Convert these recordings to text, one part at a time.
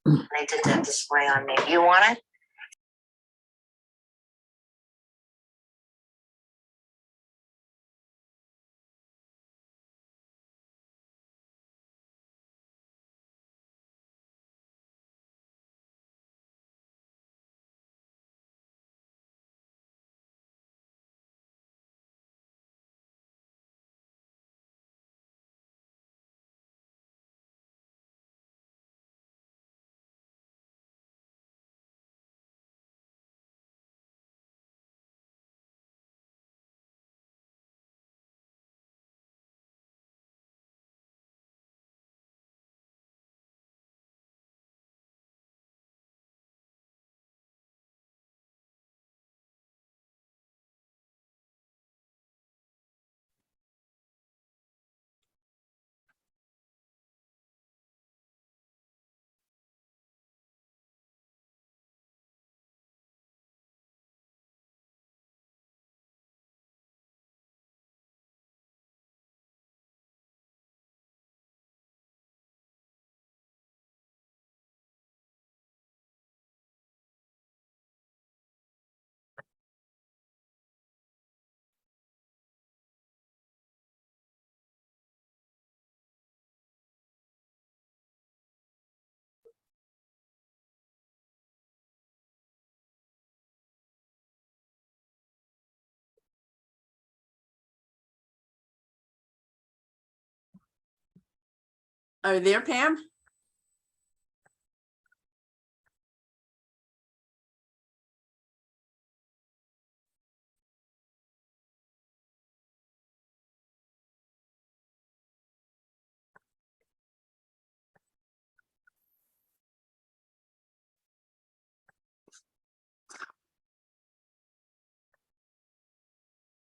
They did that display on me. You want it? Are you there, Pam?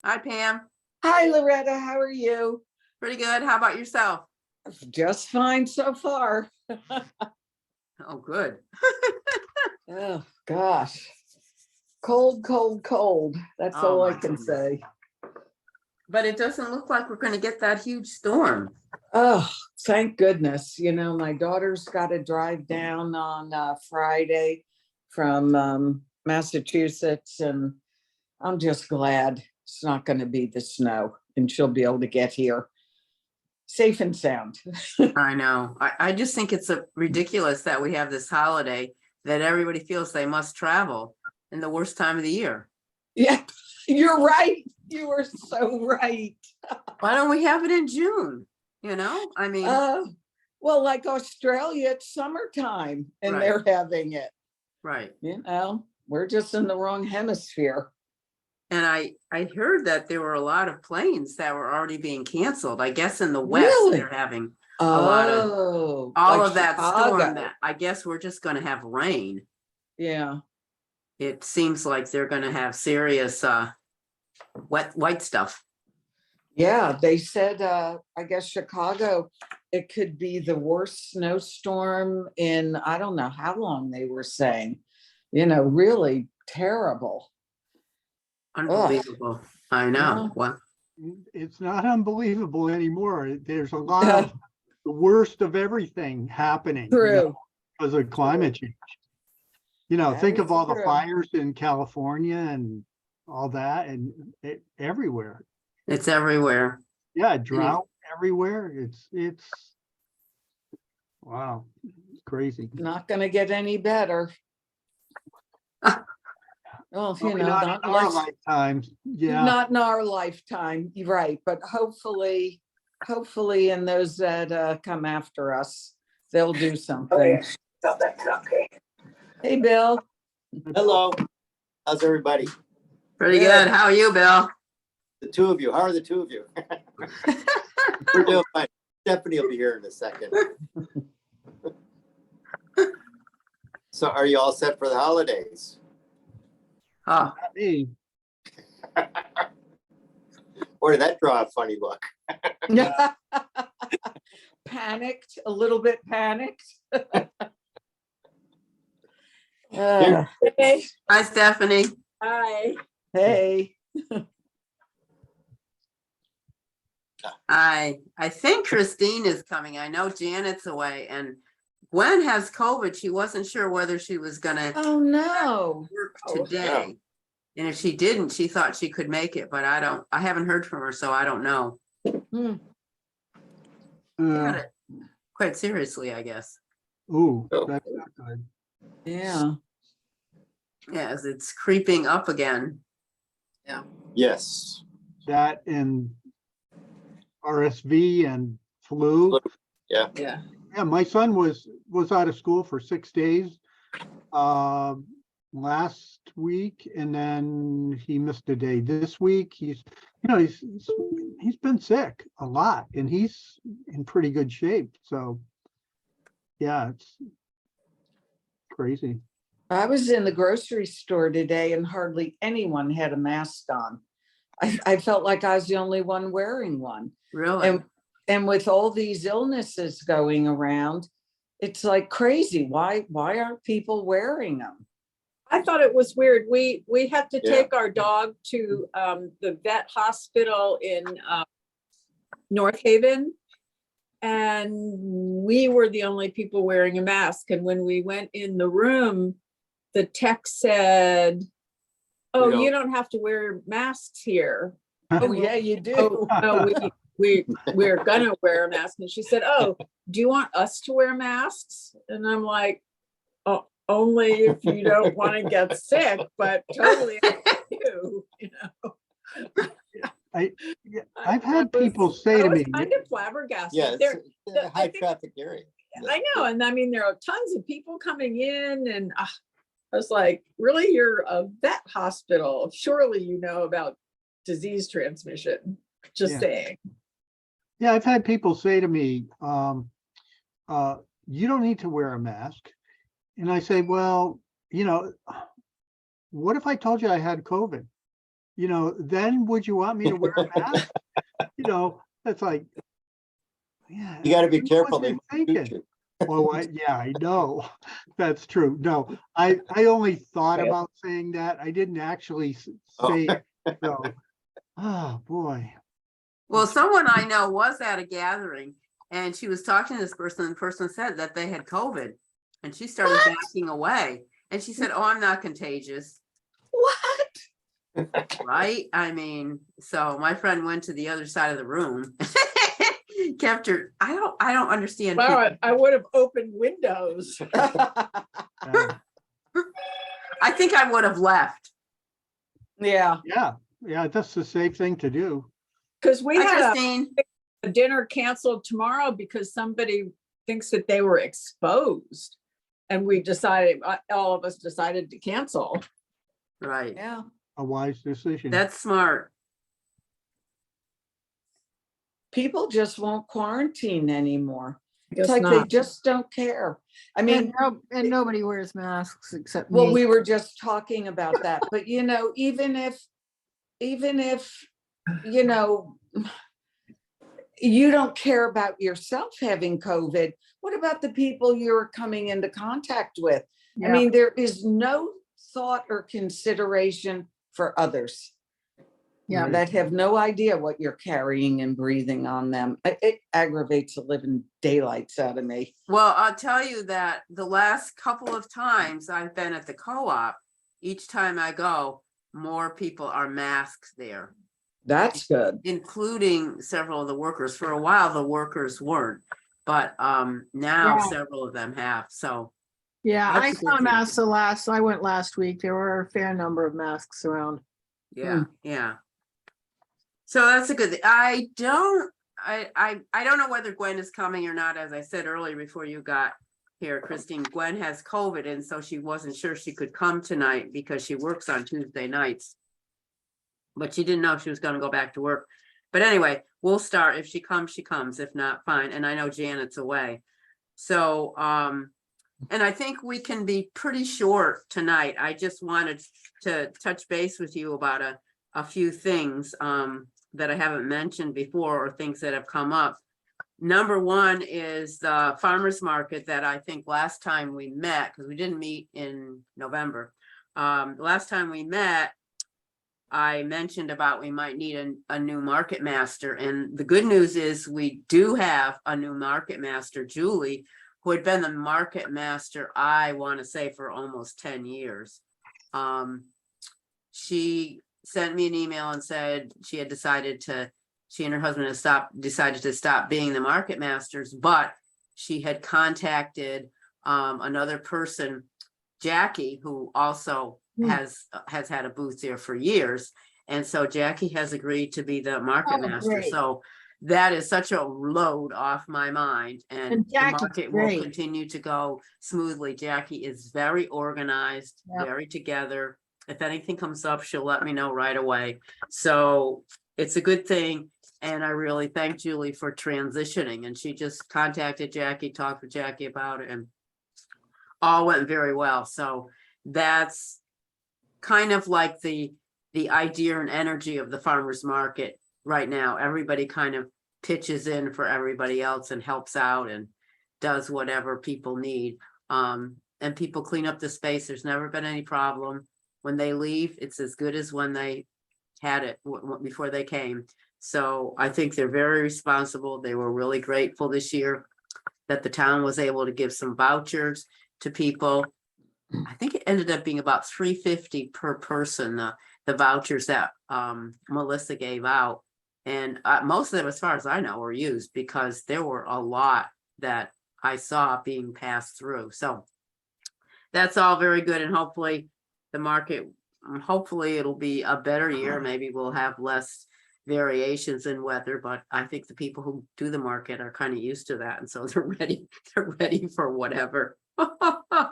Hi, Pam. Hi, Loretta. How are you? Pretty good. How about yourself? Just fine so far. Oh, good. Oh, gosh. Cold, cold, cold. That's Oh, all I my can goodness. say. But it doesn't look like we're going to get that huge storm. Oh, thank goodness. You know, my daughter's got to drive down on Friday from Massachusetts, and I'm just glad it's not going to be the snow and she'll be able to get here safe and sound. I know. I just think it's ridiculous that we have this holiday that everybody feels they must travel in the worst time of the year. Yeah, you're right. You are so right. Why don't we have it in June? You know, I mean, well, like Australia, it's summertime and Right. they're having it. right. You know, we're just in the wrong hemisphere. And I heard that there were a lot of planes that were already being canceled. I guess in the West, Really? they're having Oh, lot of- all like of that Chicago. storm that I guess we're just going to have rain. Yeah. It seems like they're going to have serious wet white stuff. Yeah, they said, I guess Chicago, it could be the worst snowstorm in, I don't know how long they were saying, you know, really terrible. Unbelievable. I know. Yeah. Well, It's not unbelievable anymore. There's a lot of the worst of everything happening. True. Because of climate change. You know, That think is of all the true. fires in California and all that, and everywhere. it's everywhere. Yeah, drought everywhere. It's wow, it's crazy. Not gonna get any better. Well, you Probably know, not in our lifetimes. Yeah. not in our lifetime, you're right, but hopefully in those that come after us, they'll do something. Okay. Hey, Bill. Hello, how's everybody? Pretty Good. good. How are you, Bill? The two of you, how are the two of you? We're doing fine. Stephanie will be here in a second. So are you all set for the holidays? Oh, Hey, Or did that draw a funny look? Panicked, a little bit panicked. Here. hi, Stephanie. Hi. Hey. I think Christine is coming. I know Janet's away and Gwen has COVID. She wasn't sure whether she was gonna Oh, no. work Oh, today. And if she didn't, she thought she could make it, but I haven't heard from her, so I don't know. Hmm. Got it. Quite seriously, I guess. Ooh, Oh. that's not good. Yeah. Yes, it's creeping up again. Yes. That and RSV and flu. Yeah. Yeah. Yeah, my son was out of school for 6 days last week, and then he missed a day this week. He's been sick a lot, and he's in pretty good shape. So yeah, it's crazy. I was in the grocery store today and hardly anyone had a mask on. I felt like I was the only one wearing one. Really? And with all these illnesses going around, it's like crazy. Why aren't people wearing them? I thought it was weird. We had to Yeah. take our dog to the vet hospital in North Haven. And we were the only people wearing a mask. And when we went in the room, the tech said, "Oh, you don't have to wear masks here." Oh, yeah, you do. Oh, no, we're gonna wear a mask. And she said, "Oh, do you want us to wear masks?" And I'm like, "Oh, only if you don't want to get sick, but totally up to you, you know." Yeah, I've had I was- people say to I was me, kind of flabbergasted. Yeah, There, it's a I high think- traffic area. I know, and I mean, there are tons of people coming in, and I was like, "Really, you're a vet hospital? Surely you know about disease transmission." Just Yeah. saying. yeah, I've had people say to me, you don't need to wear a mask. And I say, well, what if I told you I had COVID? Then would you want me to wear a mask? That's like, yeah. You gotta be I know careful. what They you're might shoot thinking. you. Well, yeah, I know. That's true. No, I only thought Yeah. about saying that. I didn't actually say it. So, oh, boy. Well, someone I know was at a gathering and she was talking to this person, and the person said that they had COVID. And she started backing away. And she said, "Oh, I'm not contagious." What? Right? I mean, so my friend went to the other side of the room. Kept her. I don't understand. Wow, people. I would have opened windows. Yeah. I think I would have left. Yeah. Yeah, that's the safe thing to do. Because we Hi, had Christine. a dinner canceled tomorrow because somebody thinks that they were exposed. And we decided, all of us decided to cancel. Right. Yeah. A wise decision. That's smart. People just won't quarantine anymore. It's Guess like they not. just don't care. I mean, And nobody wears masks except well, me. we were just talking about that, but even if, you don't care about yourself having COVID, what about the people you're coming into contact with? I Yeah. mean, there is no thought or consideration for others. Yeah. That have no idea what you're carrying and breathing on them. It aggravates the living daylights out of me. Well, I'll tell you that the last couple of times I've been at the co-op, each time I go, more people are masked there, That's good. including several of the workers. For a while, the workers weren't, but now Yeah. several of them have. So Yeah, I That's a good saw thing. masks I went last week. There were a fair number of masks around. yeah, yeah. So that's a good thing. I don't know whether Gwen is coming or not. As I said earlier before you got here, Christine, Gwen has COVID, and so she wasn't sure she could come tonight because she works on Tuesday nights. But she didn't know if she was going to go back to work. But anyway, we'll start. If she comes, she comes. If not, fine. And I know Janet's away. So, and I think we can be pretty short tonight. I just wanted to touch base with you about a few things that I haven't mentioned before, or things that have come up. Number one is the farmer's market that I think last time we met, because we didn't meet in November. Last time we met, I mentioned about we might need a new market master. And the good news is we do have a new market master, Julie, who had been the market master, I want to say for almost 10 years. She sent me an email and said she had she and her husband had decided to stop being the market masters, but she had contacted another person, Jackie, who also has had a booth there for years. And so Jackie has agreed to be the market Oh, master. great. So that is such a load off my mind, and And the Jackie's market will great. continue to go smoothly. Jackie is very organized, Yep. very together. If anything comes up, she'll let me know right away. So it's a good thing. And I really thank Julie for transitioning. And she just contacted Jackie, talked with Jackie about it, and all went very well. So that's kind of like the idea and energy of the farmers market right now. Everybody kind of pitches in for everybody else and helps out and does whatever people need. And people clean up the space. There's never been any problem. When they leave, it's as good as when they had it before they came. So I think they're very responsible. They were really grateful this year that the town was able to give some vouchers to people. I think it ended up being about $3.50 per person, the vouchers that Melissa gave out. And most of them, as far as I know, were used because there were a lot that I saw being passed through. So that's all very good. And hopefully the market, hopefully it'll be a better year. Maybe we'll have less variations in weather, but I think the people who do the market are kind of used to that. And so they're ready for whatever. And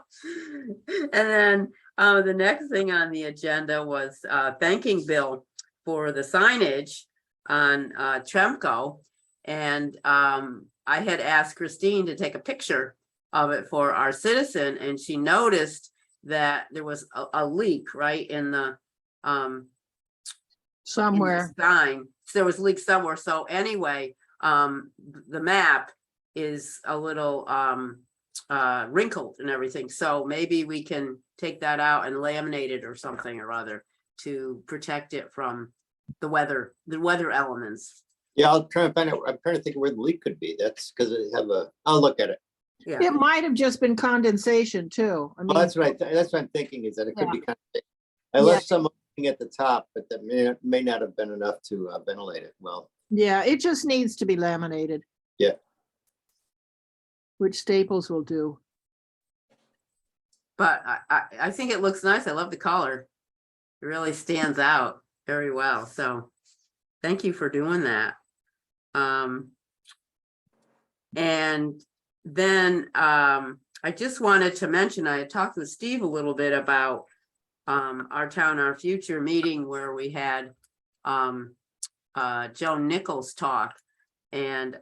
then the next thing on the agenda was thanking Bill for the signage on Tremco. And I had asked Christine to take a picture of it for our citizen, and she noticed that there was a leak right in the Somewhere. sign. So there was leak somewhere. So anyway, the map is a little wrinkled and everything. So maybe we can take that out and laminate it or something or other to protect it from the weather elements. Yeah, I'll try and find out. I'm trying to think of where the leak could be. That's because I'll look at it. Yeah. It might have just been condensation too. I Well, mean, that's right. That's what I'm thinking, is that it could Yeah. be kind of, I left some opening at the top, but that may not have been enough to ventilate it well. yeah, it just needs to be laminated. Yeah. Which Staples will do. But I think it looks nice. I love the color. It really stands out very well. So thank you for doing that. And then I just wanted to mention, I had talked with Steve a little bit about our Town, Our Future meeting where we had Joan Nichols talk. And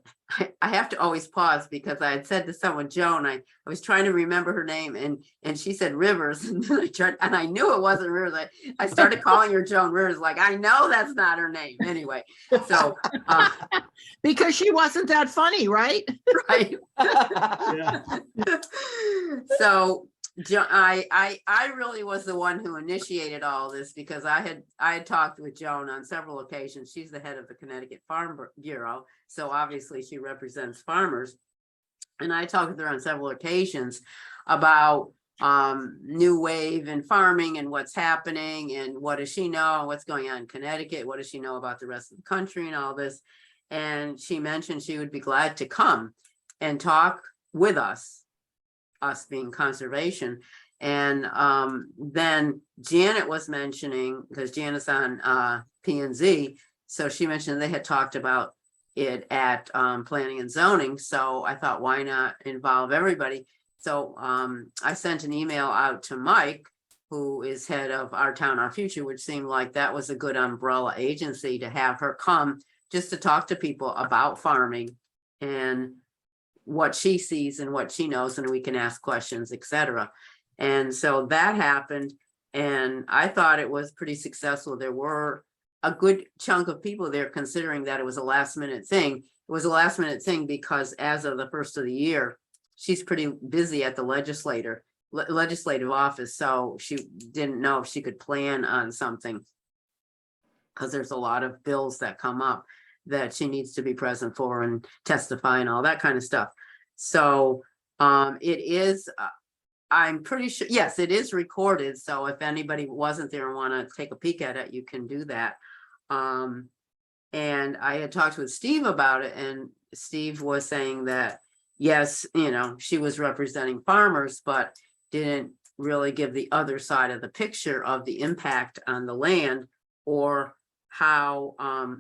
I have to always pause because I had said to someone, Joan, I was trying to remember her name, and she said Rivers. And then I knew it wasn't Rivers. I started calling her Joan Rivers, like, I know that's not her name. Anyway, so Because she wasn't that funny, right? right. Yeah. So I really was the one who initiated all this because I had talked with Joan on several occasions. She's the head of the Connecticut Farm Bureau, so obviously she represents farmers. And I talked with her on several occasions about new wave in farming and what's happening and what does she know and what's going on in Connecticut, what does she know about the rest of the country and all this. And she mentioned she would be glad to come and talk with us being conservation. And then Janet was mentioning, because Janet's on P&Z, so she mentioned they had talked about it at planning and zoning. So I thought, why not involve everybody? So I sent an email out to Mike, who is head of Our Town, Our Future, which seemed like that was a good umbrella agency to have her come just to talk to people about farming and what she sees and what she knows, and we can ask questions, etc. And so that happened, and I thought it was pretty successful. There were a good chunk of people there, considering that it was a last minute thing. It was a last minute thing because as of the first of the year, she's pretty busy at the legislative office, so she didn't know if she could plan on something because there's a lot of bills that come up that she needs to be present for and testify and all that kind of stuff. So It is, I'm pretty sure, yes, it is recorded, so if anybody wasn't there and wanna take a peek at it, you can do that. And I had talked with Steve about it, and Steve was saying that, yes, she was representing farmers, but didn't really give the other side of the picture of the impact on the land, or how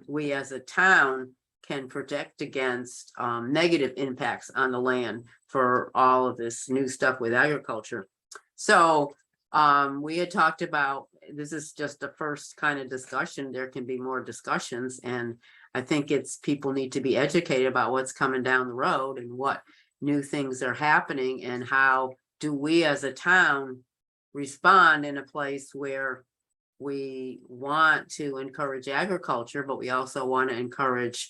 we as a town can protect against negative impacts on the land for all of this new stuff with agriculture. So we had talked about, this is just a first kind of discussion. There can be more discussions, and I think it's, people need to be educated about what's coming down the road and what new things are happening, and how do we as a town respond in a place where we want to encourage agriculture, but we also want to encourage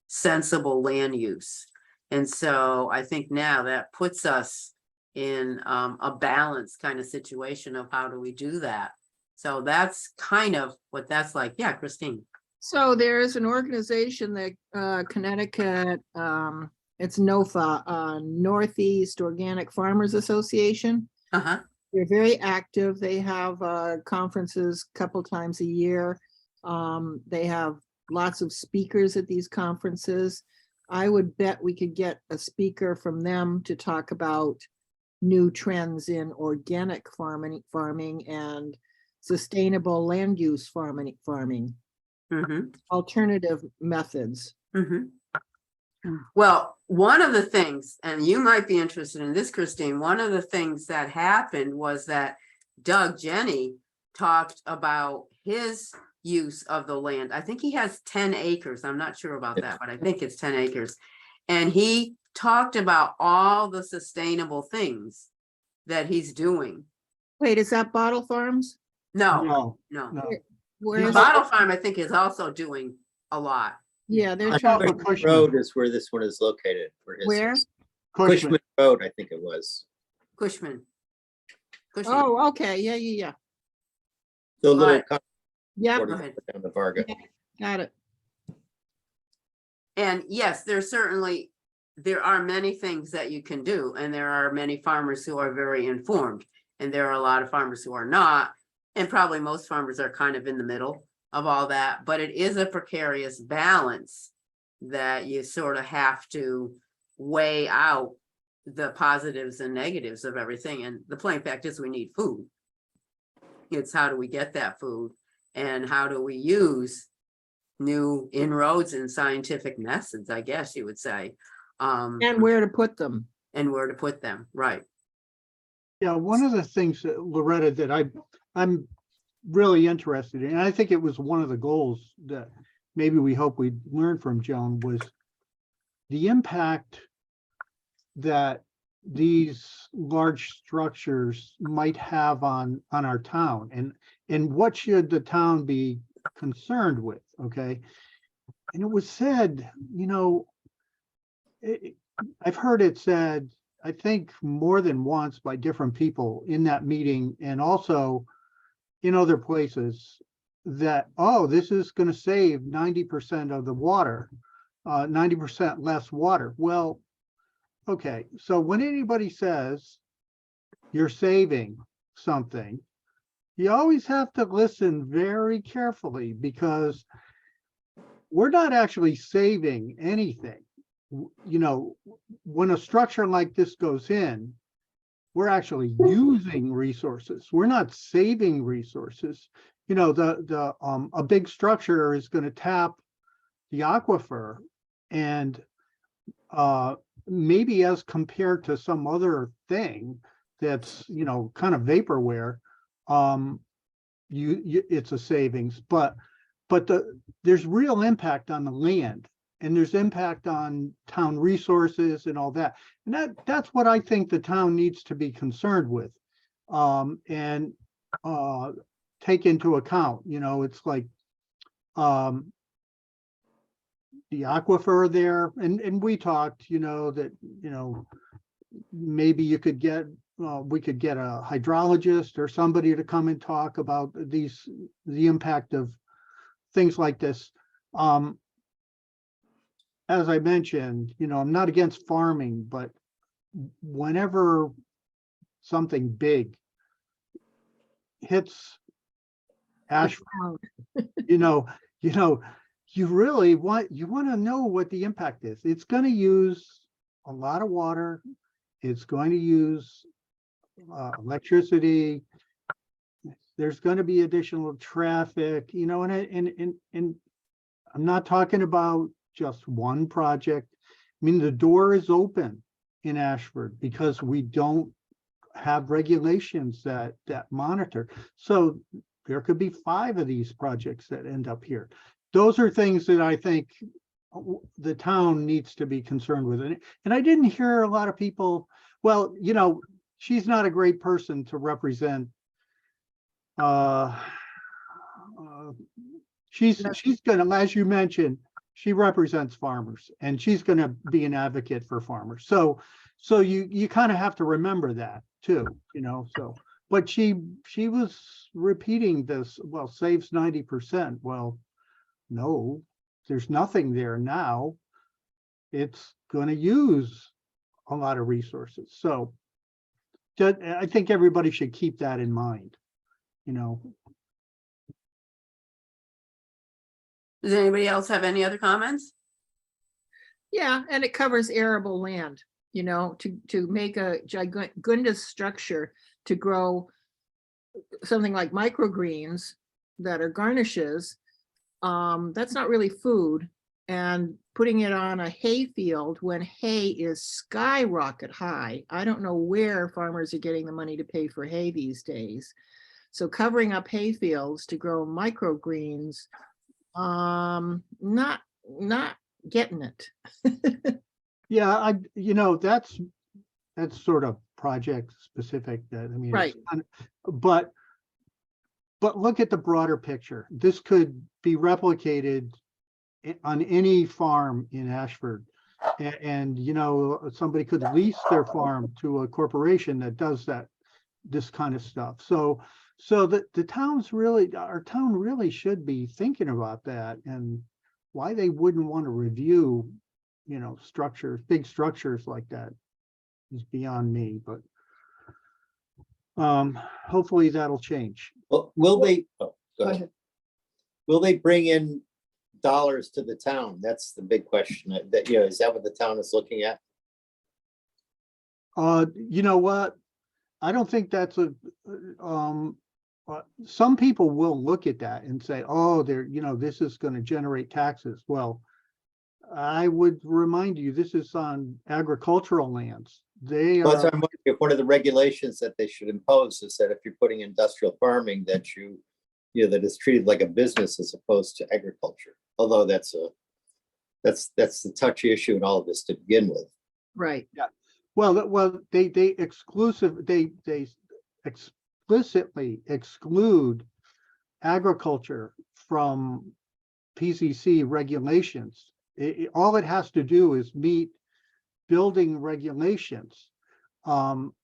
sensible land use. And so I think now that puts us in a balanced kind of situation of how do we do that. So that's kind of what that's like. Yeah, Christine. So there is an organization that Connecticut, it's NOFA, Northeast Organic Farmers Association. Uh-huh. They're very active. They have conferences a couple times a year. They have lots of speakers at these conferences. I would bet we could get a speaker from them to talk about new trends in organic farming and sustainable land use farming, Mm-hmm. alternative methods. Mm-hmm. Well, one of the things, and you might be interested in this, Christine, one of the things that happened was that Doug Jenny talked about his use of the land. I think he has 10 acres. I'm not sure about that, but I think it's 10 acres. And he talked about all the sustainable things that he's doing. Wait, is that Bottle Farms? No. Where is, Bottle Farm, I think, is also doing a lot. yeah, they're I trying, thought Cushman Cushman. Road is where this one is located. where? Cushman Road, I think it was. Cushman. Oh, okay, yeah. The little Right. cut Yep, Go ahead. down the Varga. got it. And yes, there are many things that you can do, and there are many farmers who are very informed, and there are a lot of farmers who are not, and probably most farmers are kind of in the middle of all that, but it is a precarious balance that you sort of have to weigh out the positives and negatives of everything. And the plain fact is we need food. It's how do we get that food, and how do we use new inroads and scientific methods, I guess you would say, And where to put them. and where to put them, right? Yeah, one of the things that Loretta, that I'm really interested in, and I think it was one of the goals that maybe we hope we learned from Joan, was the impact that these large structures might have on our town, and what should the town be concerned with, okay? And it was said, I've heard it said, I think more than once by different people in that meeting, and also in other places, that, oh, this is going to save 90% of the water, 90% less water. Well, okay, so when anybody says you're saving something, you always have to listen very carefully, because we're not actually saving anything. When a structure like this goes in, we're actually using resources. We're not saving resources. A big structure is going to tap the aquifer, and maybe as compared to some other thing that's kind of vaporware, it's a savings, but there's real impact on the land, and there's impact on town resources and all that. And that's what I think the town needs to be concerned with, and take into account. It's like the aquifer there, and we talked, that maybe you could get we could get a hydrologist or somebody to come and talk about the impact of things like this. As I mentioned, I'm not against farming, but whenever something big hits Ashford, Wow. you really want to know what the impact is. It's going to use a lot of water. It's going to use electricity. There's going to be additional traffic, and I'm not talking about just one project. I mean, the door is open in Ashford because we don't have regulations that monitor. So there could be 5 of these projects that end up here. Those are things that I think the town needs to be concerned with. And I didn't hear a lot of people, well, she's not a great person to represent. She's gonna, as you mentioned, she represents farmers and she's gonna be an advocate for farmers. So you kind of have to remember that too, so. But she was repeating this, well, saves 90%. Well, no, there's nothing there now. It's going to use a lot of resources. So I think everybody should keep that in mind, Does anybody else have any other comments? Yeah, and it covers arable land, to make a gigundous structure to grow something like microgreens that are garnishes. That's not really food. And putting it on a hay field when hay is skyrocket high. I don't know where farmers are getting the money to pay for hay these days. So covering up hay fields to grow microgreens, not getting it. Yeah, that's sort of project specific, that, I mean, Right. but look at the broader picture. This could be replicated on any farm in Ashford. And somebody could lease their farm to a corporation that does this kind of stuff. So that our town really should be thinking about that, and why they wouldn't want to review, structures, big structures like that is beyond me, but hopefully that'll change. Well, will they, go Go ahead. ahead. Will they bring in dollars to the town? That's the big question. Is that what the town is looking at? You know what? I don't think that's some people will look at that and say, oh, this is going to generate taxes. Well, I would remind you, this is on agricultural lands. They Well, that's are, what I'm wondering, if one of the regulations that they should impose is that if you're putting industrial farming, that that is treated like a business as opposed to agriculture. Although that's the touchy issue in all of this to begin with. Right. they explicitly exclude agriculture from PCC regulations. All it has to do is meet building regulations.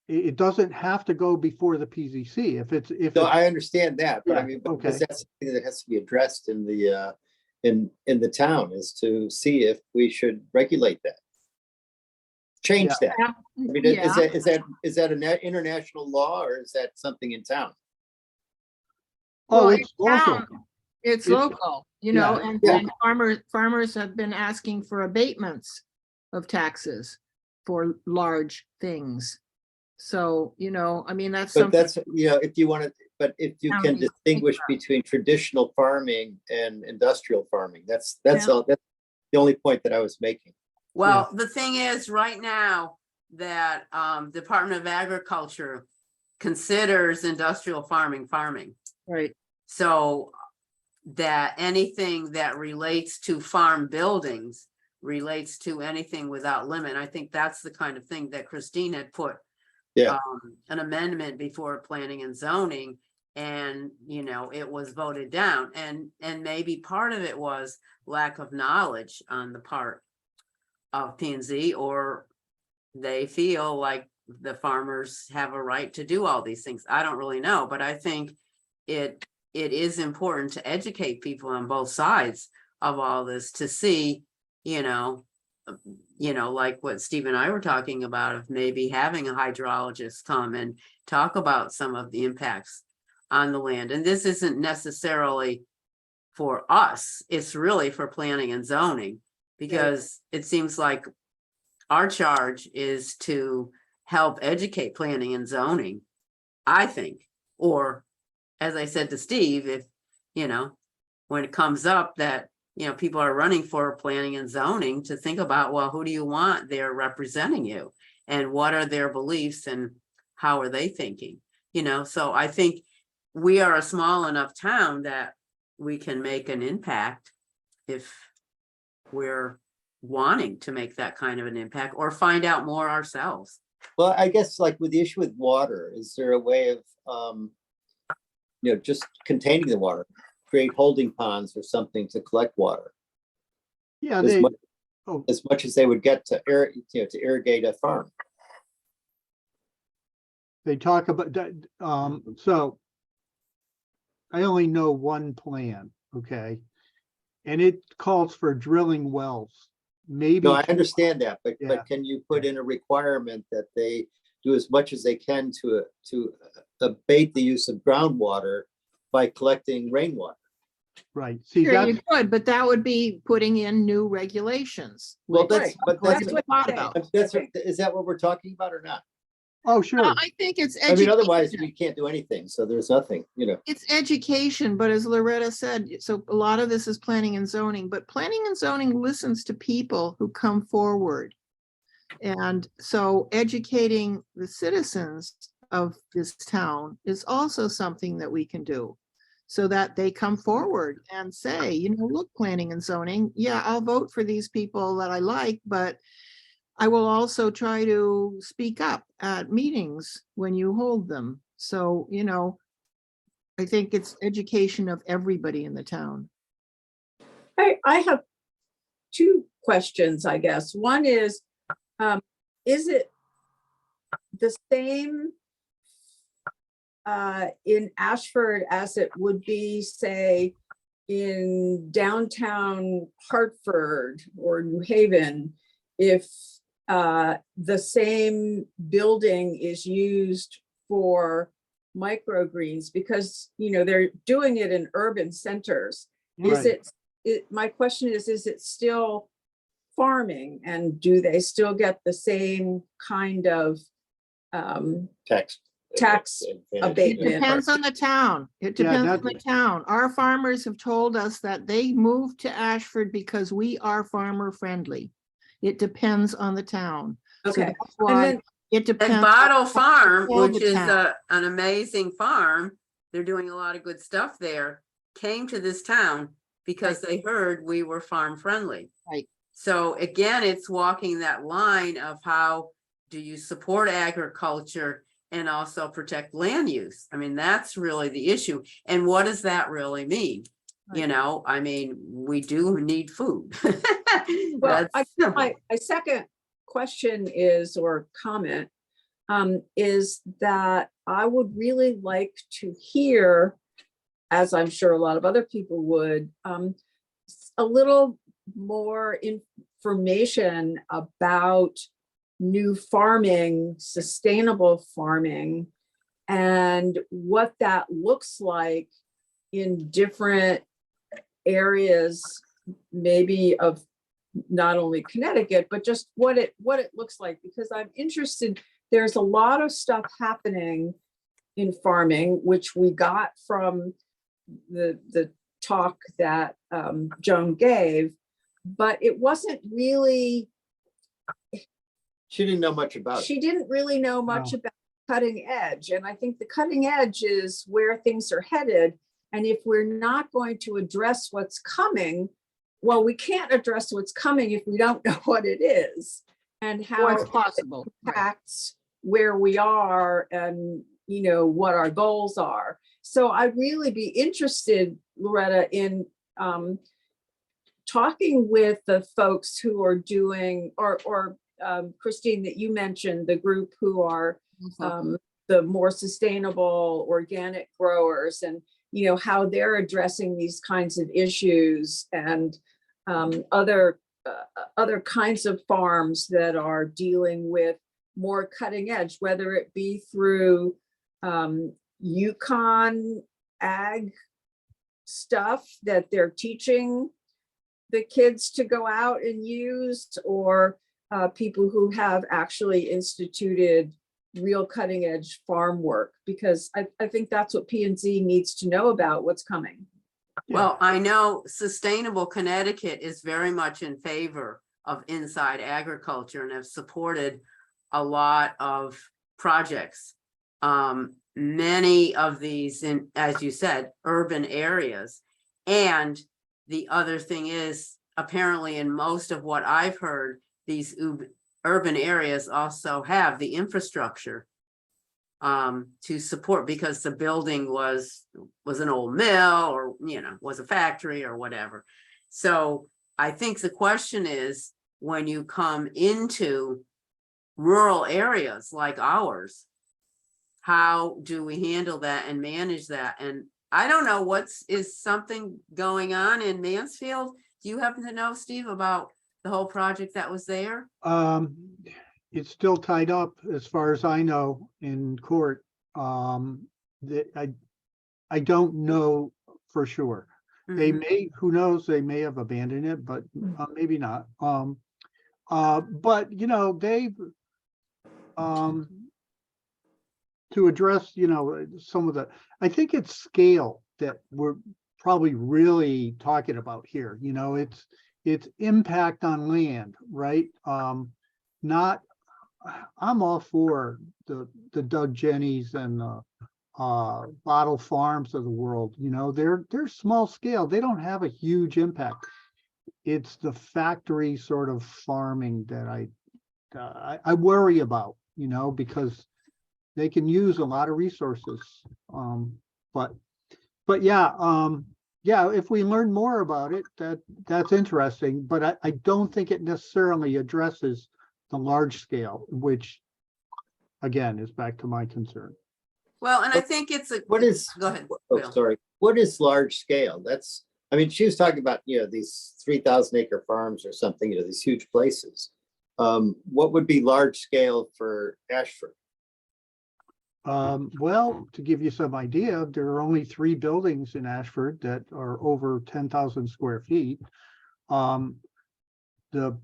It doesn't have to go before the PCC So I understand that, but I Yeah, mean, okay. because that's something that has to be addressed in the in the town, is to see if we should regulate that. Change that. I mean, Yeah. is that an international law, or is that something in town? Well, it's in local. town, It's It's- local, yeah, and yeah. farmers have been asking for abatements of taxes for large things. So, I mean, that's But something. that's, if you want to, but if you Town can needs to think distinguish about. between traditional farming and industrial farming, that's Yeah. all, that's the only point that I was making. Well, the thing is, right now, that Department of Agriculture considers industrial farming. Right, So that anything that relates to farm buildings relates to anything without limit. I think that's the kind of thing that Christine had put Yeah. an amendment before planning and zoning, and it was voted down, and maybe part of it was lack of knowledge on the part of P&Z, or they feel like the farmers have a right to do all these things. I don't really know, but I think it is important to educate people on both sides of all this to see, you know, like what Steve and I were talking about, of maybe having a hydrologist come and talk about some of the impacts on the land. And this isn't necessarily for us, it's really for planning and zoning, because it seems like our charge is to help educate planning and zoning, I think. Or, as I said to Steve, if, you know, when it comes up that, you know, people are running for planning and zoning, to think about, well, who do you want there representing you? And what are their beliefs and how are they thinking? You know, so I think we are a small enough town that we can make an impact if we're wanting to make that kind of an impact or find out more ourselves. Well, I guess like with the issue with water, is there a way of, you know, just containing the water, create holding ponds or something to collect water? Yeah, As they, much, oh, as much as they would get to to irrigate a farm. they talk about that, so I only know one plan, okay? And it calls for drilling wells, maybe. No, I understand that, Yeah. but can you put in a requirement that they do as much as they can to abate the use of groundwater by collecting rainwater? Right, see, Sure, you that's, could, but that would be putting in new regulations. Well, which that's, but what that's, we thought about. is that what we're talking about or not? oh, sure, Well, I think it's I mean, otherwise education. we can't do anything. So there's nothing, you know. It's education, but as Loretta said, so a lot of this is planning and zoning, but planning and zoning listens to people who come forward. And so educating the citizens of this town is also something that we can do, so that they come forward and say, you know, look, planning and zoning, yeah, I'll vote for these people that I like, but I will also try to speak up at meetings when you hold them. So, you know, I think it's education of everybody in the town. I have two questions, I guess. One is it the same in Ashford as it would be, say, in downtown Hartford or New Haven, if the same building is used for microgreens? Because, you know, they're doing it in urban centers. Is right. my question is it still farming, and do they still get the same kind of Tax. Tax advantage. abatement. Depends on the town. It Yeah, depends on the that's- town. Our farmers have told us that they moved to Ashford because we are farmer friendly. It depends on the town. So Okay, that's and why then it depends. And Bottle Farm, all the which is town. an amazing farm, they're doing a lot of good stuff there, came to this town because they heard we were farm friendly. Right. So again, it's walking that line of how do you support agriculture and also protect land use? I mean, that's really the issue. And what does that really mean? You Right. know, I mean, we do need food. well, That's simple. my second question is, or comment, is that I would really like to hear, as I'm sure a lot of other people would, a little more information about new farming, sustainable farming, and what that looks like in different areas, maybe of not only Connecticut, but just what it looks like, because I'm interested. There's a lot of stuff happening in farming, which we got from the talk that Joan gave, but it wasn't really, She didn't know much about it. she didn't really know much No. about cutting edge. And I think the cutting edge is where things are headed. And if we're not going to address what's coming, well, we can't address what's coming if we don't know what it is and how What's it possible. Right. impacts where we are and, you know, what our goals are. So I'd really be interested, Loretta, in talking with the folks who are doing, or Christine, that you mentioned, the group who are the more sustainable organic growers, and, you know, how they're addressing these kinds of issues, and other other kinds of farms that are dealing with more cutting edge, whether it be through Yukon ag stuff that they're teaching the kids to go out and use, or people who have actually instituted real cutting edge farm work, because I think that's what P and Z needs to know about what's coming. Well, I know Sustainable Connecticut is very much in favor of inside agriculture and have supported a lot of projects. Many of these in, as you said, urban areas. And the other thing is, apparently in most of what I've heard, these urban areas also have the infrastructure to support, because the building was an old mill, or, you know, was a factory or whatever. So I think the question is, when you come into rural areas like ours, how do we handle that and manage that? And I don't know, is something going on in Mansfield? Do you happen to know, Steve, about the whole project that was there? It's still tied up, as far as I know, in court. That I don't know for sure. They Mhm. may, who knows, they may have abandoned it, but maybe not. But you know, they've to address, you know, some of the, I think it's scale that we're probably really talking about here. You know, it's impact on land, right? Not, I'm all for the Doug Jennies and Bottle Farms of the world. You know, they're small scale. They don't have a huge impact. It's the factory sort of farming that I worry about, you know, because they can use a lot of resources. But yeah, yeah, if we learn more about it, that's interesting, but I don't think it necessarily addresses the large scale, which again is back to my concern. Well, and I think it's a. What is, Go ahead. oh, Will. sorry, what is large scale? That's, I mean, she was talking about, you know, these 3,000 acre farms or something, you know, these huge places. What would be large scale for Ashford? Well, to give you some idea, there are only 3 buildings in Ashford that are over 10,000 square feet. The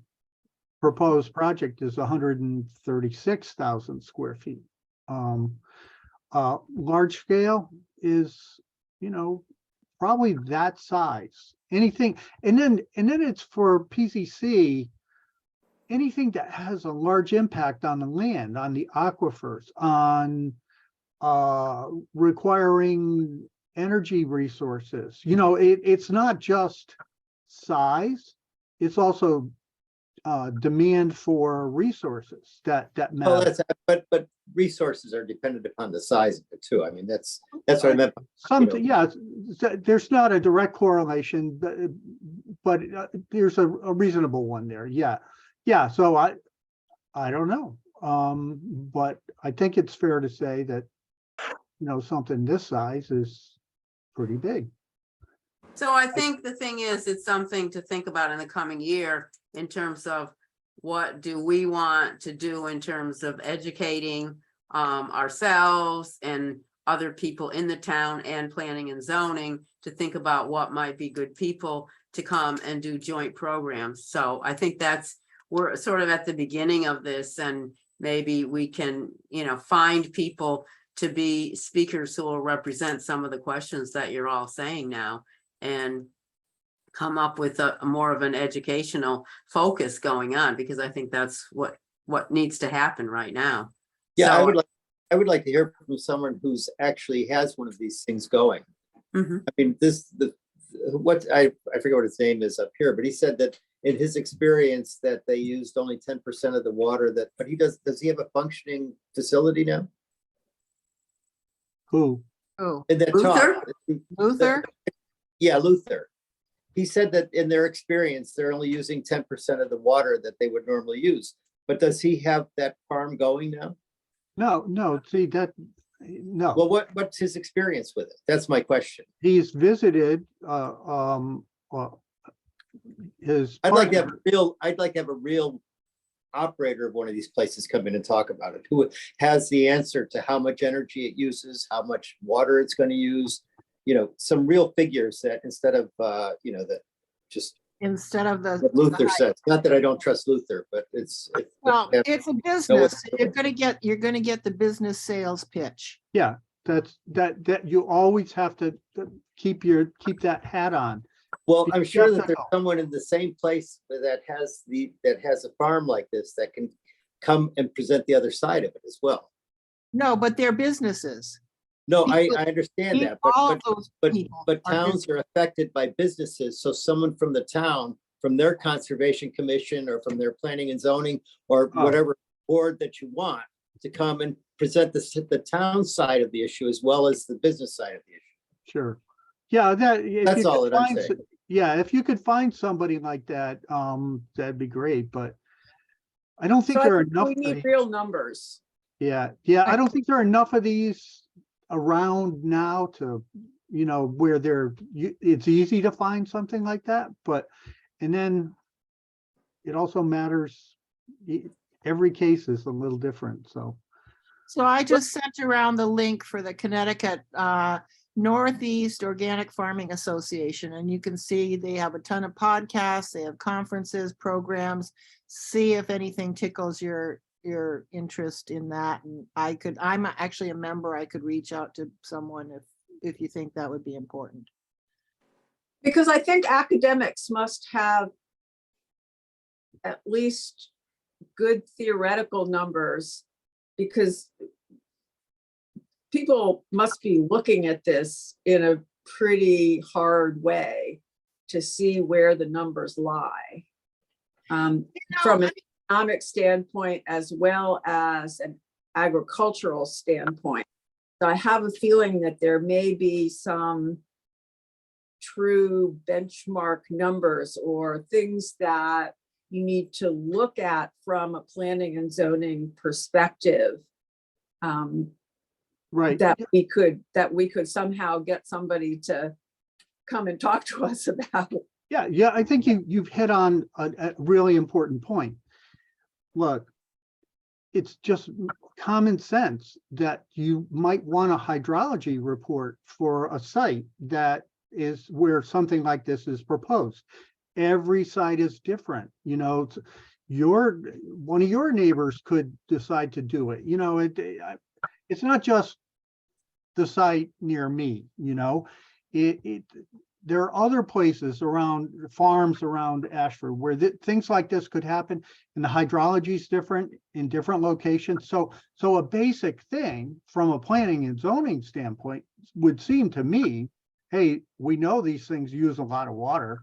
proposed project is 136,000 square feet. Large scale is, you know, probably that size. Anything, and then it's for PCC, anything that has a large impact on the land, on the aquifers, on requiring energy resources. You know, it's not just size, it's also demand for resources that Well, matter. but resources are dependent upon the size of it too. I mean, that's what I meant. Something, yeah, there's not a direct correlation, but there's a reasonable one there. Yeah. Yeah. So I don't know. But I think it's fair to say that, you know, something this size is pretty big. So I think the thing is, it's something to think about in the coming year in terms of what do we want to do in terms of educating ourselves and other people in the town and planning and zoning to think about what might be good people to come and do joint programs. So I think we're sort of at the beginning of this, and maybe we can, you know, find people to be speakers who will represent some of the questions that you're all saying now, and come up with a more of an educational focus going on, because I think that's what needs to happen right now. Yeah, So, I would like to hear from someone who's actually has one of these things going. Mhm. I mean, I forget what his name is up here, but he said that in his experience that they used only 10% of the water but does he have a functioning facility now? Who? Oh, In that Luther? talk, Luther? yeah, Luther. He said that in their experience, they're only using 10% of the water that they would normally use. But does he have that farm going now? No, see that, no. Well, what's his experience with it? That's my question. He's visited, his. I'd like to have partner- a real operator of one of these places come in and talk about it, who has the answer to how much energy it uses, how much water it's going to use, some real figures that instead of, that just Instead of what the, Luther says. Not that I don't trust Luther, but well, it's a business. You're gonna get the business sales pitch. Yeah, that you always have to keep that hat on. well, I'm sure that Yes, there's I know. someone in the same place that has a farm like this that can come and present the other side of it as well. No, but they're businesses. No, I People- understand that, but All of those But, people. but are towns are affected by businesses, so someone from the town, from their conservation commission or from their planning and zoning or Oh. whatever board that you want to come and present the town side of the issue as well as the business side of the issue. Sure. Yeah, That's all that I'm saying. Yeah, if you could find somebody like that, that'd be great, but I don't think So I there are think enough. we need real numbers. Yeah, I don't think there are enough of these around now to, where it's easy to find something like that, and then it also matters, every case is a little different, so. So I just sent around the link for the Connecticut Northeast Organic Farming Association, and you can see they have a ton of podcasts, they have conferences, programs. See if anything tickles your interest in that. And I'm actually a member. I could reach out to someone if you think that would be important. Because I think academics must have at least good theoretical numbers, because people must be looking at this in a pretty hard way to see where the numbers lie. From an economic standpoint as well as an agricultural standpoint. So I have a feeling that there may be some true benchmark numbers or things that you need to look at from a planning and zoning perspective. Right. That we could somehow get somebody to come and talk to us about. Yeah, I think you've hit on a really important point. Look, it's just common sense that you might want a hydrology report for a site that is where something like this is proposed. Every site is different, one of your neighbors could decide to do it. It's not just the site near me, there are other places around farms around Ashford where things like this could happen, and the hydrology is different in different locations. So a basic thing from a planning and zoning standpoint would seem to me, hey, we know these things use a lot of water,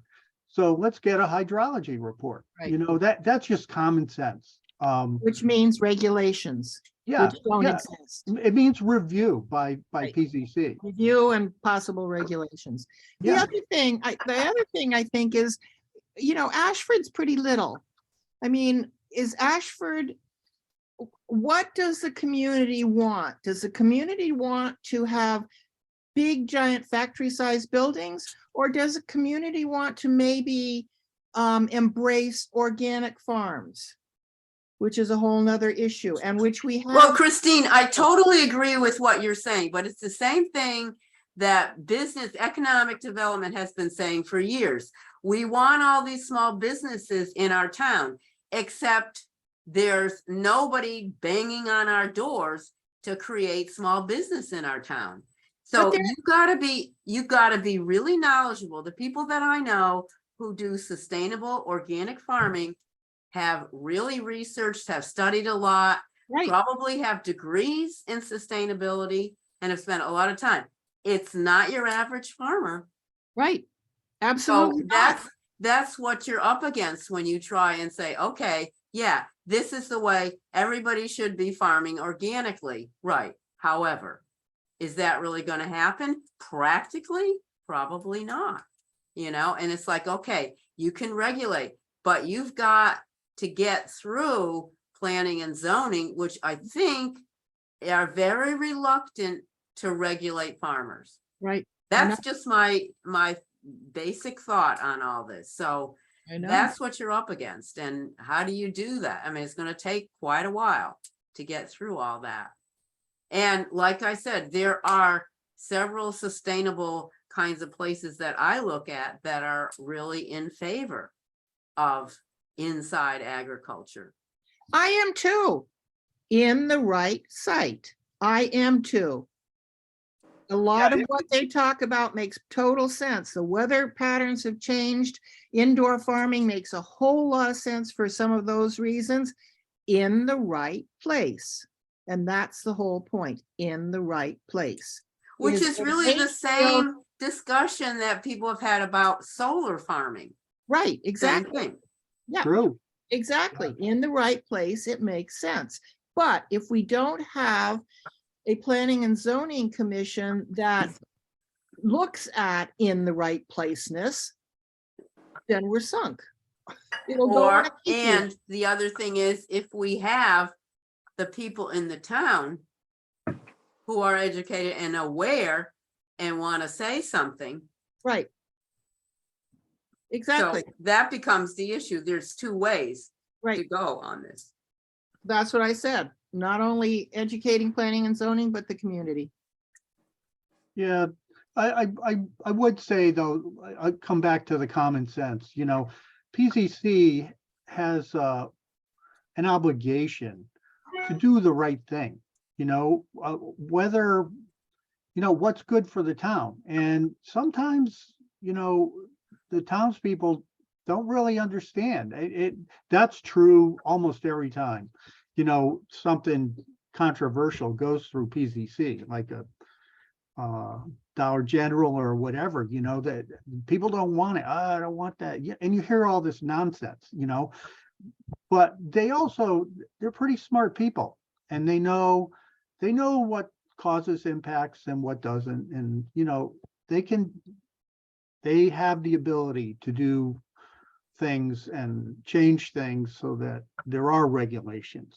so let's get a hydrology report. Right. That's just common sense. Which means regulations, Yeah, which don't yeah. exist. It means review by Right. PZC. Review and possible regulations. The Yeah. other thing I think is, Ashford's pretty little. I mean, what does the community want? Does the community want to have big giant factory sized buildings, or does the community want to maybe embrace organic farms? Which is a whole nother issue, and which we have. Well, Christine, I totally agree with what you're saying, but it's the same thing that economic development has been saying for years. We want all these small businesses in our town, except there's nobody banging on our doors to create small business in our town. So But you gotta be really knowledgeable. The people that I know who do sustainable organic farming have really researched, have studied a lot, Right, probably have degrees in sustainability, and have spent a lot of time. It's not your average farmer. right. So Absolutely not. that's what you're up against when you try and say, okay, yeah, this is the way everybody should be farming organically. Right. However, is that really going to happen? Practically, probably not. And it's like, okay, you can regulate, but you've got to get through planning and zoning, which I think are very reluctant to regulate farmers. Right. That's just my basic thought on all this. So I know. that's what you're up against. And how do you do that? I mean, it's gonna take quite a while to get through all that. And like I said, there are several sustainable kinds of places that I look at that are really in favor of inside agriculture. I am too, in the right site. I am too. A lot of what they talk about makes total sense. The weather patterns have changed. Indoor farming makes a whole lot of sense for some of those reasons, in the right place. And that's the whole point, in the right place. Which Is is the really the ratio- same discussion that people have had about solar farming. Right, Same exactly. thing. Yeah, True. exactly. In the right place, it makes sense. But if we don't have a planning and zoning commission that looks at in the right placeness, then we're sunk. It'll go on Or, a keep and the other thing is, if we have the people in the town who are educated and aware and want to say something, right. Exactly, so that becomes the issue. There's two ways to right. go on this. That's what I said. Not only educating, planning and zoning, but the community. Yeah, I would say though, I come back to the common sense, PCC has an obligation to do the right thing, whether, what's good for the town. And sometimes, the townspeople don't really understand. That's true almost every time, something controversial goes through PCC, like a Dollar General or whatever, that people don't want it. I don't want that. Yeah, and you hear all this nonsense, but they're pretty smart people, and they know what causes impacts and what doesn't. And, they have the ability to do things and change things so that there are regulations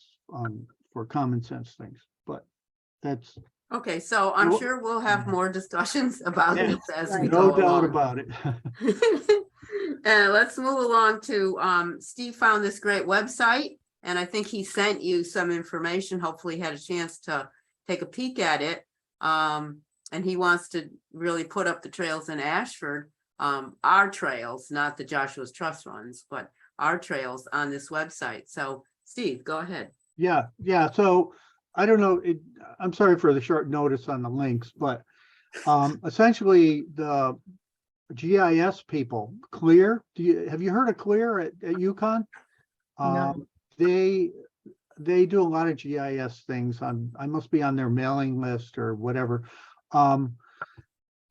for common sense things. But that's Okay, so I'm Well, sure we'll have more discussions about Yeah, this as we right. go no doubt along. about it. And let's move along to, Steve found this great website, and I think he sent you some information. Hopefully he had a chance to take a peek at it. And he wants to really put up the trails in Ashford, our trails, not the Joshua's Trust runs, but our trails on this website. So Steve, go ahead. Yeah. So I don't know, I'm sorry for the short notice on the links, but essentially the GIS people, Clear, have you heard of Clear at UConn? No. They do a lot of GIS things. I must be on their mailing list or whatever.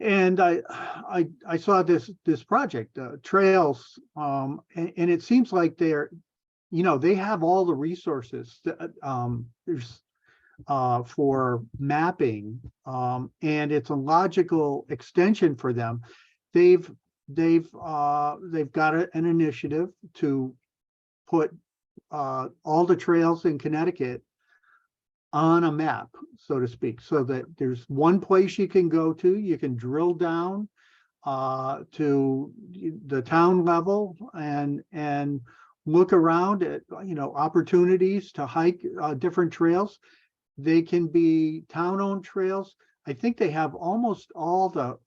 And I saw this project, Trails, and it seems like they have all the resources that, there's for mapping, and it's a logical extension for them. They've got an initiative to put all the trails in Connecticut on a map, so to speak, so that there's one place you can go to. You can drill down to the town level and look around at opportunities to hike different trails. They can be town-owned trails. I think they have almost all the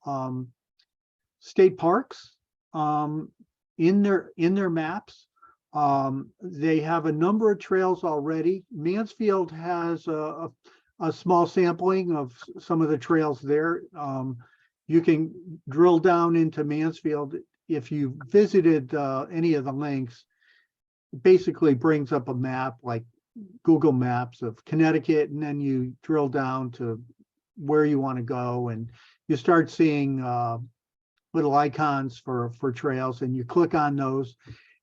state parks in their maps. They have a number of trails already. Mansfield has a small sampling of some of the trails there. You can drill down into Mansfield. If you visited any of the links, basically brings up a map like Google Maps of Connecticut, and then you drill down to where you want to go, and you start seeing little icons for trails, and you click on those,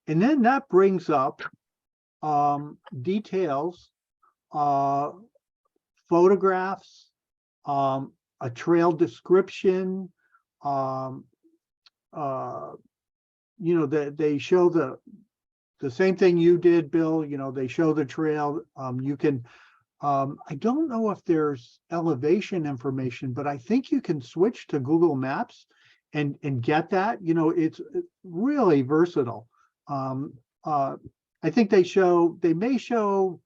and then that brings up details, photographs, a trail description. They show the same thing you did, Bill. They show the trail. You can, I don't know if there's elevation information, but I think you can switch to Google Maps and get that. It's really versatile. I think they may show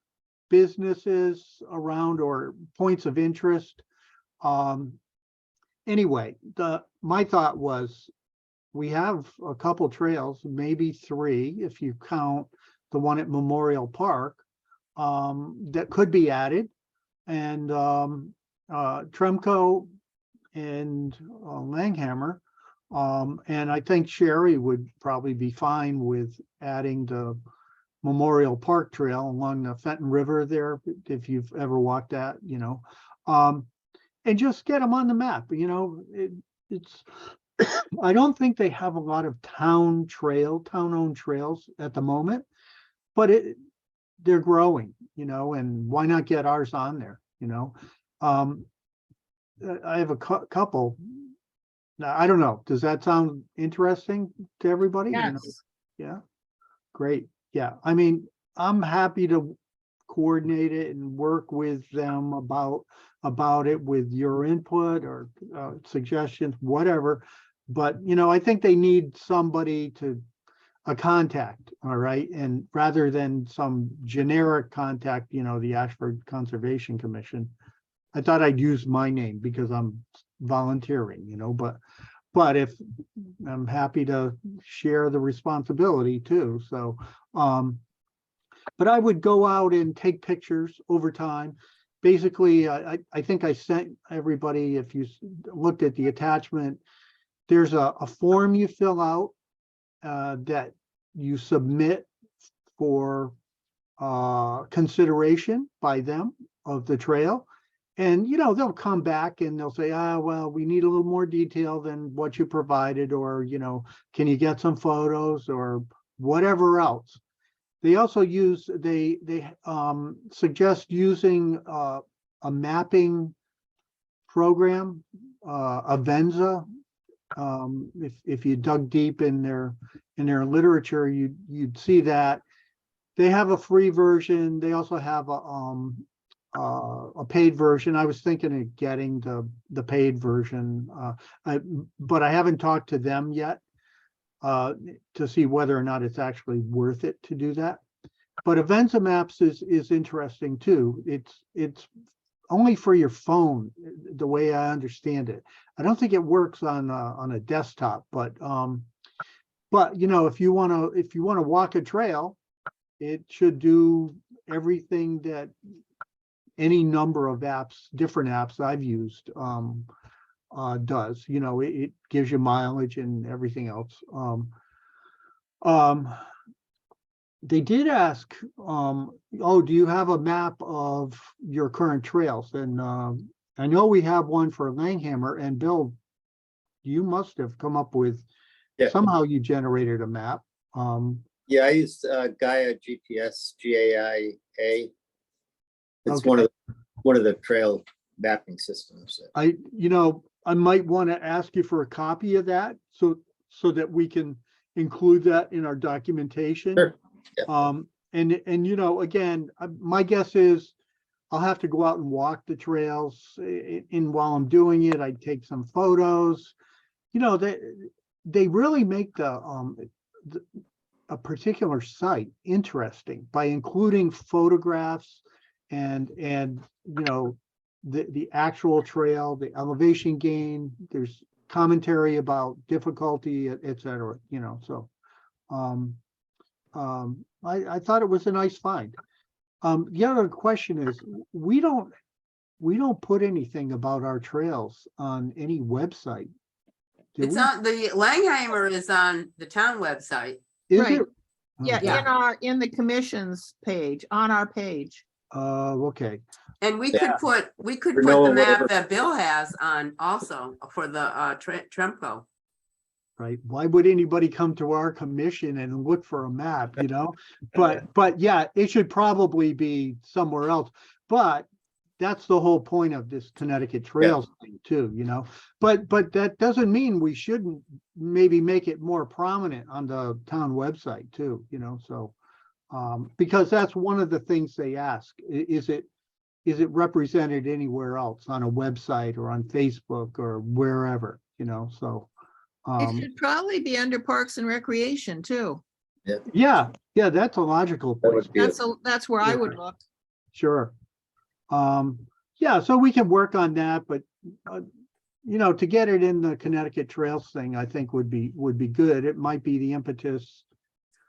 businesses around or points of interest. Anyway, my thought was, we have a couple trails, maybe 3, if you count the one at Memorial Park, that could be added. And Tremco and Langhammer. And I think Sherry would probably be fine with adding the Memorial Park Trail along the Fenton River there, if you've ever walked that, and just get them on the map. It's I don't think they have a lot of town-owned trails at the moment, but they're growing, and why not get ours on there, I have a couple. Now, I don't know. Does that sound interesting to everybody? Yes. Yeah, great. Yeah, I mean, I'm happy to coordinate it and work with them about it with your input or suggestions, whatever. But, I think they need somebody a contact, all right? And rather than some generic contact, the Ashford Conservation Commission, I thought I'd use my name because I'm volunteering, but if I'm happy to share the responsibility too. So, but I would go out and take pictures over time. Basically, I think I sent everybody, if you looked at the attachment, there's a form you fill out that you submit for consideration by them of the trail. And, they'll come back and they'll say, well, we need a little more detail than what you provided, or, can you get some photos or whatever else. They also they suggest using a mapping program, Avenza. If you dug deep in their literature, you'd see that they have a free version. They also have a paid version. I was thinking of getting the paid version, but I haven't talked to them yet to see whether or not it's actually worth it to do that. But Avenza Maps is interesting too. It's only for your phone, the way I understand it. I don't think it works on a desktop, but if you want to walk a trail, it should do everything that any number of apps, different apps I've used does. It gives you mileage and everything else. They did ask, do you have a map of your current trails? And I know we have one for Langhammer, and Bill, you must have come up with, somehow you generated a map. Yeah, I used Gaia GPS, GAIA. It's Okay. one of the trail mapping systems. I might want to ask you for a copy of that so that we can include that in our documentation. Sure. Yeah. And again, my guess is I'll have to go out and walk the trails. And while I'm doing it, I take some photos. They really make a particular site interesting by including photographs and the actual trail, the elevation gain. There's commentary about difficulty, etc. So I thought it was a nice find. The other question is, we don't put anything about our trails on any website. It's on the Langheimer is on the town website. Is Right. it? Yeah, Yeah. in the commission's page, on our page. Okay. And we Yeah. could For put Noah, the map whatever. that Bill has on also for the Tremco. Right. Why would anybody come to our commission and look for a map, But yeah, it should probably be somewhere else. But that's the whole point of this Connecticut Trails thing too, But that doesn't mean we shouldn't maybe make it more prominent on the town website too, so because that's one of the things they ask. Is it represented anywhere else on a website or on Facebook or wherever, so. It should probably be under Parks and Recreation too. Yeah, that's a logical That place. would be, That's where I Yeah. would look. Sure. Yeah, so we can work on that, but, to get it in the Connecticut Trails thing, I think would be good. It might be the impetus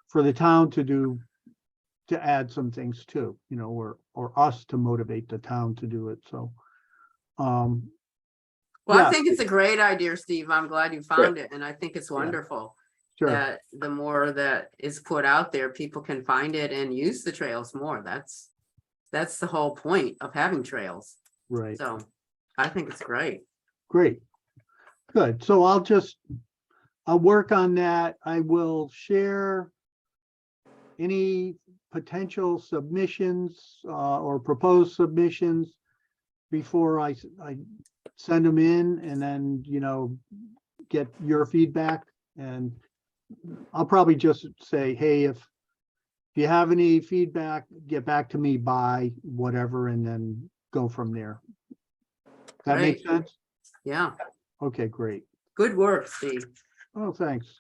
for the town to add some things too, or us to motivate the town to do it, so. Well, I Yeah. think it's a great idea, Steve. I'm glad you found it, and I think it's wonderful Sure, that the more that is put out there, people can find it and use the trails more. That's the whole point of having trails. right, So I think it's great. great. Good, so I'll work on that. I will share any potential submissions, or proposed submissions before I send them in, and then, get your feedback. And I'll probably just say, hey, if you have any feedback, get back to me by whatever, and then go from there. That makes Great. sense? Yeah, Okay, great. good work, Steve. Oh, thanks.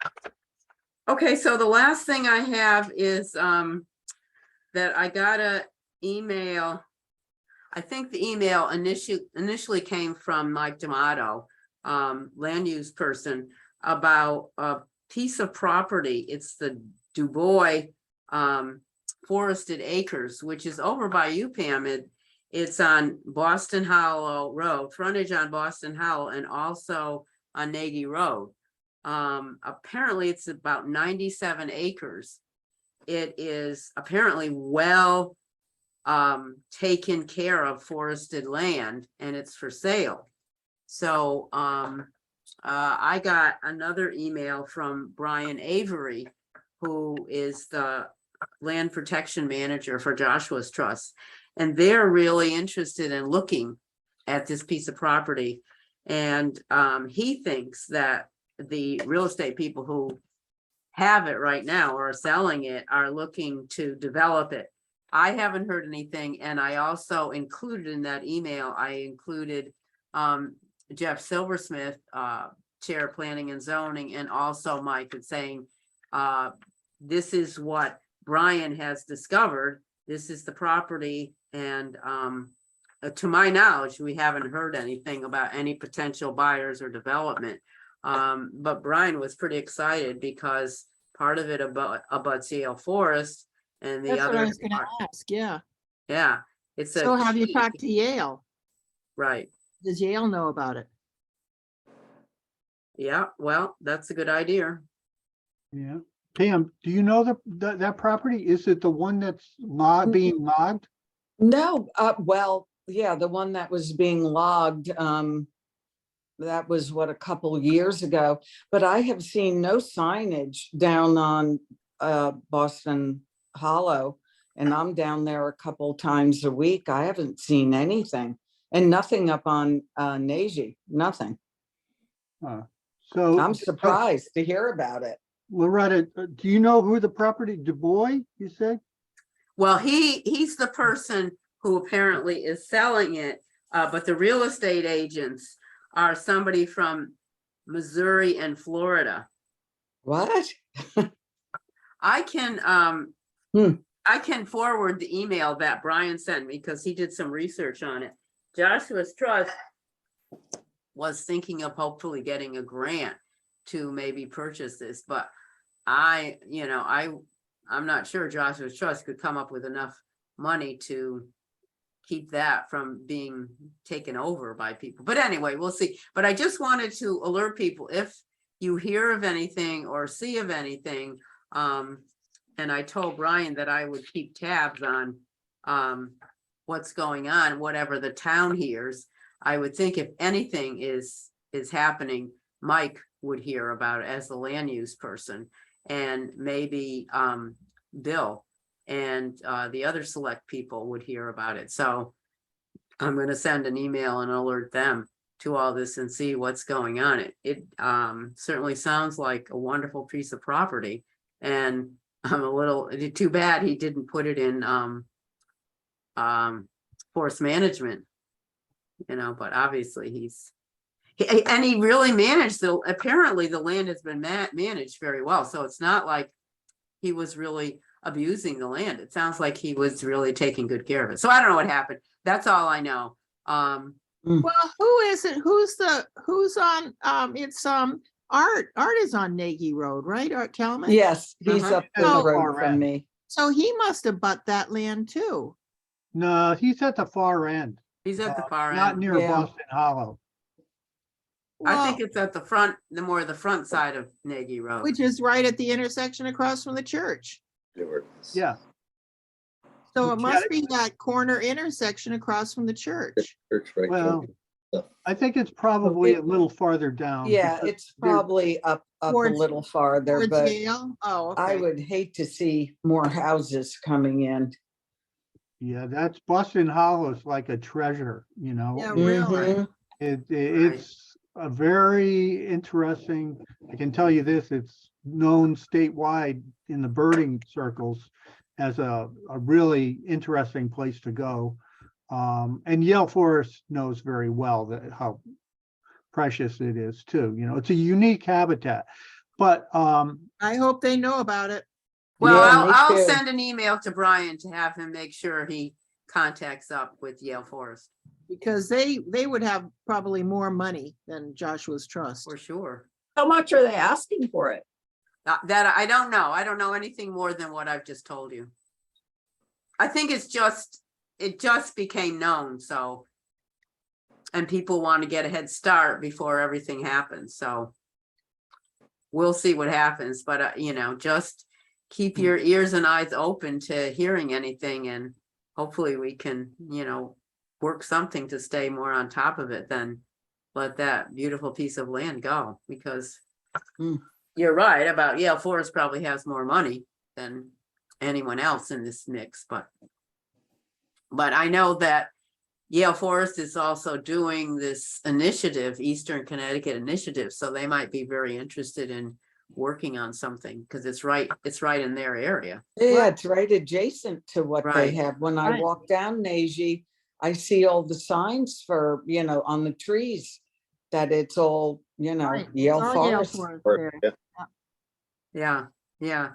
Okay, so the last thing I have is that I got a email. I think the email initially came from Mike D'Amato, land use person, about a piece of property. It's the Dubois Forested Acres, which is over by you, Pam. It's on Boston Hollow Road, frontage on Boston Hollow, and also on Nagy Road. Apparently it's about 97 acres. It is apparently well taken care of forested land, and it's for sale. So I got another email from Brian Avery, who is the land protection manager for Joshua's Trust, and they're really interested in looking at this piece of property. And he thinks that the real estate people who have it right now or are selling it are looking to develop it. I haven't heard anything, and I also included in that email, I included Jeff Silversmith, Chair of Planning and Zoning, and also Mike, and saying, this is what Brian has discovered. This is the property, and to my knowledge, we haven't heard anything about any potential buyers or development. But Brian was pretty excited because part of it abuts Yale Forest, and the That's what I other was gonna part, ask, yeah. yeah, it's a So have you key- talked to Yale? right. Does Yale know about it? Yeah, well, that's a good idea. Yeah. Pam, do you know that property? Is it the one that's being logged? No, well, yeah, the one that was being logged, that was what, a couple years ago, but I have seen no signage down on Boston Hollow, and I'm down there a couple times a week. I haven't seen anything, and nothing up on Nagy, nothing. So. I'm surprised to hear about it. Loretta, do you know who the property, Dubois, you said? Well, he's the person who apparently is selling it, but the real estate agents are somebody from Missouri and Florida. What? I can I can forward the email that Brian sent me because he did some research on it. Joshua's Trust was thinking of hopefully getting a grant to maybe purchase this, but I'm not sure Joshua's Trust could come up with enough money to keep that from being taken over by people. But anyway, we'll see. But I just wanted to alert people, if you hear of anything or see of anything, and I told Brian that I would keep tabs on what's going on, whatever the town hears. I would think if anything is happening, Mike would hear about it as the land use person, and maybe Bill and the other select people would hear about it. So I'm going to send an email and alert them to all this and see what's going on. It certainly sounds like a wonderful piece of property, and I'm a little too bad he didn't put it in forest management, but obviously he really managed, apparently the land has been managed very well. So it's not like he was really abusing the land. It sounds like he was really taking good care of it. So I don't know what happened. That's all I know. Well, who is it? Who's on, it's, Art is on Nagy Road, right? Art Kelman? Yes, he's Uh-huh. up the Oh. road from me. So he must have bought that land too. No, he's at the far end, He's at the far not end. near Yeah. Boston Hollow. I think Well, it's at the front, the front side of Nagy Road. which is right at the intersection across from the church. Yeah, So it Yeah. must be that corner intersection across from the church. Church right Well, there. I think it's probably a little farther down. Yeah, because it's probably up a Towards- little farther, Towards but Yale? Oh, I okay. would hate to see more houses coming in. Yeah, that's Boston Hollow is like a treasure, you know? Yeah, It- really. Mhm. It's a very interesting, I can tell you this, it's known statewide in the birding circles as a really interesting place to go. And Yale Forest knows very well that how precious it is too, you know, it's a unique habitat. But I hope they know about it. Well, Yeah, me I'll too. send an email to Brian to have him make sure he contacts up with Yale Forest, Because they would have probably more money than Joshua's Trust. for sure. How much are they asking for it? That I don't know. I don't know anything more than what I've just told you. I think it just became known, so. And people want to get a head start before everything happens, so. We'll see what happens, but just keep your ears and eyes open to hearing anything, and hopefully we can, work something to stay more on top of it than let that beautiful piece of land go, because Mm. you're right about Yale Forest probably has more money than anyone else in this mix, but I know that Yale Forest is also doing this initiative, Eastern Connecticut Initiative, so they might be very interested in working on something, because it's right in their area. Yeah, it's right adjacent to what they Right. have. When I Right. walk down Nagy, I see all the signs for, on the trees, that it's all, Right, Yale it's all Yale Forest. Forest Or- there. yeah. Yeah.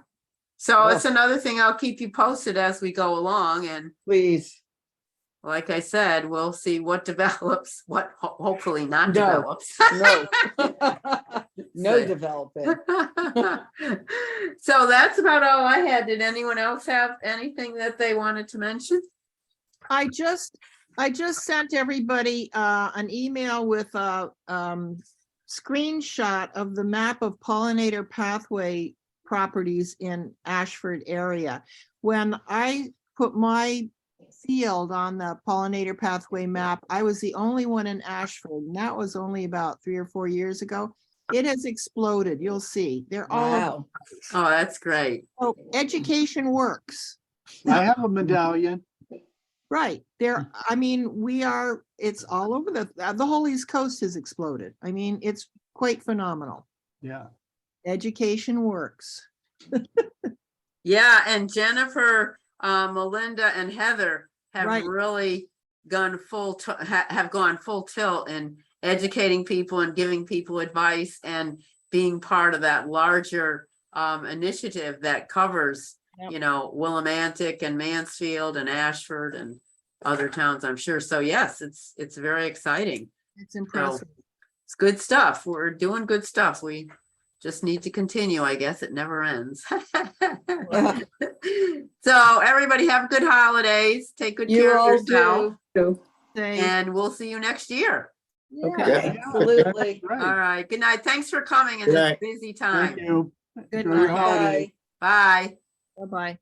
So Well- it's another thing, I'll keep you posted as we go along, and Please. like I said, we'll see what develops, what hopefully not No. develops. No. No Say. developing. So that's about all I had. Did anyone else have anything that they wanted to mention? I just sent everybody an email with a screenshot of the map of pollinator pathway properties in Ashford area. When I put my field on the pollinator pathway map, I was the only one in Ashford, and that was only about 3 or 4 years ago. It has exploded. You'll see. They're all, Wow. Oh, that's great. oh, education works. I have a medallion. Right there. I mean, it's all over the whole East Coast has exploded. I mean, it's quite phenomenal. Yeah. Education works. Yeah, and Jennifer, Melinda and Heather have Right. really gone have gone full tilt in educating people and giving people advice and being part of that larger initiative that covers, Yep. Willimantic and Mansfield and Ashford and other towns, I'm sure. So yes, it's very exciting. It's impressive. It's good stuff. We're doing good stuff. We just need to continue. I guess it never ends. So everybody have good holidays. Take good You care of all yourself, do. Say, and we'll see you next year. Okay, absolutely. All Right. right. Good night. Thanks for coming in Good this night. busy Thank time. you. Good Enjoy your night. holiday. Bye. Bye. Bye-bye.